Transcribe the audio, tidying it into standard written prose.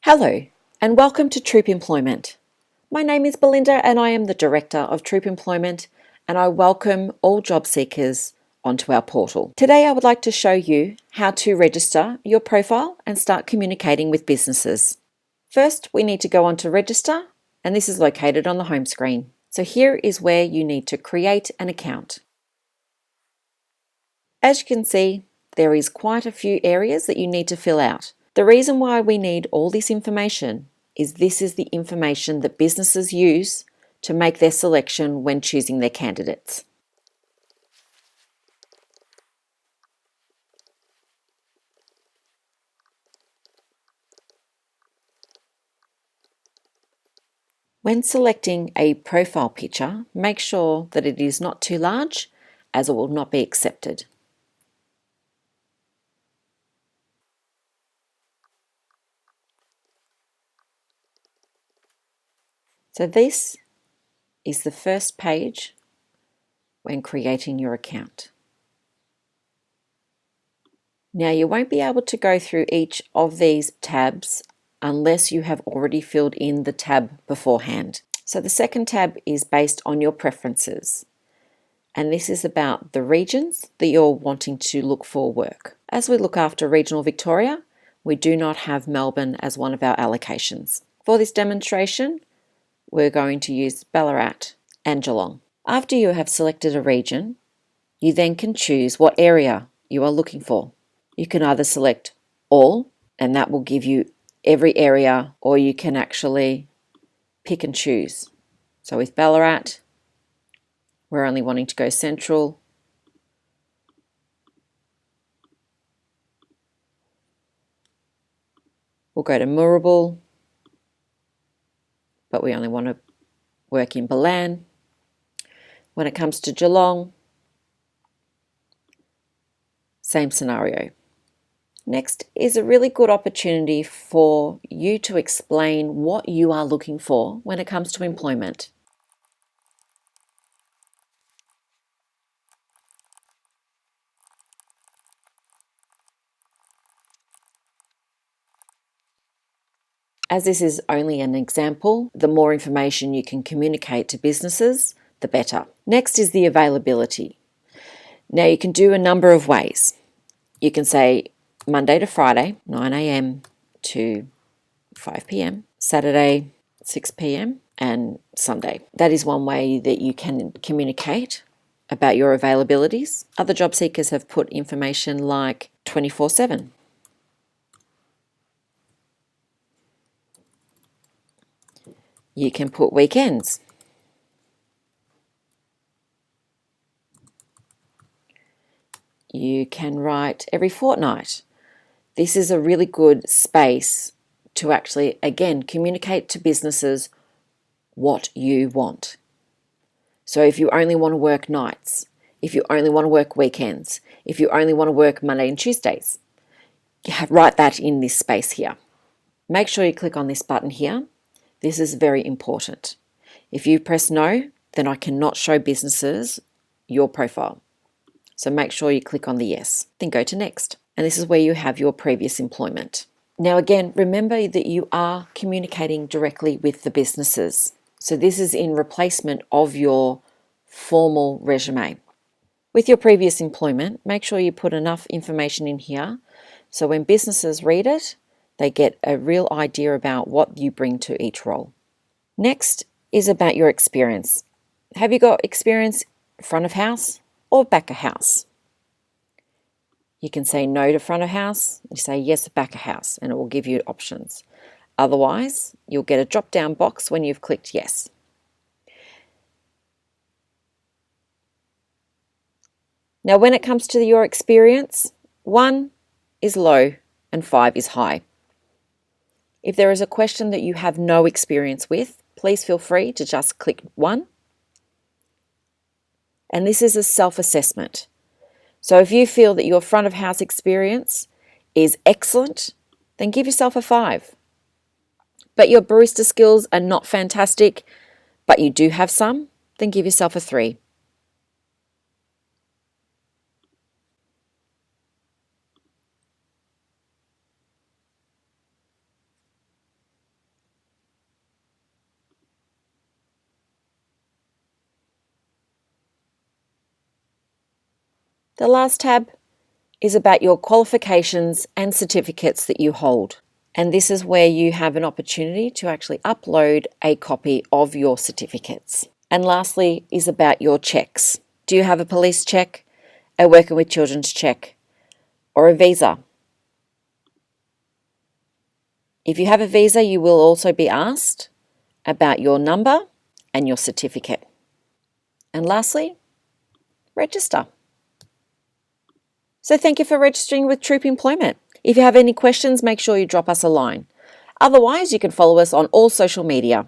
Hello, and welcome to Troop Employment. My name is Belinda, and I am the Director of Troop Employment, and I welcome all job seekers onto our portal. Today, I would like to show you how to register your profile and start communicating with businesses. First, we need to go on to register, and this is located on the home screen. So here is where you need to create an account. As you can see, there is quite a few areas that you need to fill out. The reason why we need all this information is this is the information that businesses use to make their selection when choosing their candidates. When selecting a profile picture, make sure that it is not too large, as it will not be accepted. So this is the first page when creating your account. Now, you won't be able to go through each of these tabs unless you have already filled in the tab beforehand. So the second tab is based on your preferences, and this is about the regions that you're wanting to look for work. As we look after regional Victoria, we do not have Melbourne as one of our allocations. For this demonstration, we're going to use Ballarat and Geelong. After you have selected a region, you then can choose what area you are looking for. You can either select all, and that will give you every area, or you can actually pick and choose. So with Ballarat, we're only wanting to go central. We'll go to Moorabool, but we only want to work in Balan. When it comes to Geelong, same scenario. Next is a really good opportunity for you to explain what you are looking for when it comes to employment. As this is only an example, the more information you can communicate to businesses, the better. Next is the availability. Now, you can do a number of ways. You can say Monday to Friday, 9 a.m. to 5 p.m, Saturday, 6 p.m, and Sunday. That is one way that you can communicate about your availabilities. Other job seekers have put information like 24/7. You can put weekends. You can write every fortnight. This is a really good space to actually, again, communicate to businesses what you want. So if you only want to work nights, if you only want to work weekends, if you only want to work Monday and Tuesdays, write that in this space here. Make sure you click on this button here. This is very important. If you press no, then I cannot show businesses your profile. So make sure you click on the yes, then go to next. And this is where you have your previous employment. Now again, remember that you are communicating directly with the businesses. So this is in replacement of your formal resume. With your previous employment, make sure you put enough information in here so when businesses read it, they get a real idea about what you bring to each role. Next is about your experience. Have you got experience front of house or back of house? You can say no to front of house, you say yes to back of house, and it will give you options. Otherwise, you'll get a drop-down box when you've clicked yes. Now, when it comes to your experience, 1 is low and 5 is high. If there is a question that you have no experience with, please feel free to just click 1. And this is a self-assessment. So if you feel that your front of house experience is excellent, then give yourself a 5. But your barista skills are not fantastic, but you do have some, then give yourself a 3. The last tab is about your qualifications and certificates that you hold. And this is where you have an opportunity to actually upload a copy of your certificates. And lastly is about your checks. Do you have a police check, a working with children's check, or a visa? If you have a visa, you will also be asked about your number and your certificate. And lastly, register. So thank you for registering with Troop Employment. If you have any questions, make sure you drop us a line. Otherwise, you can follow us on all social media.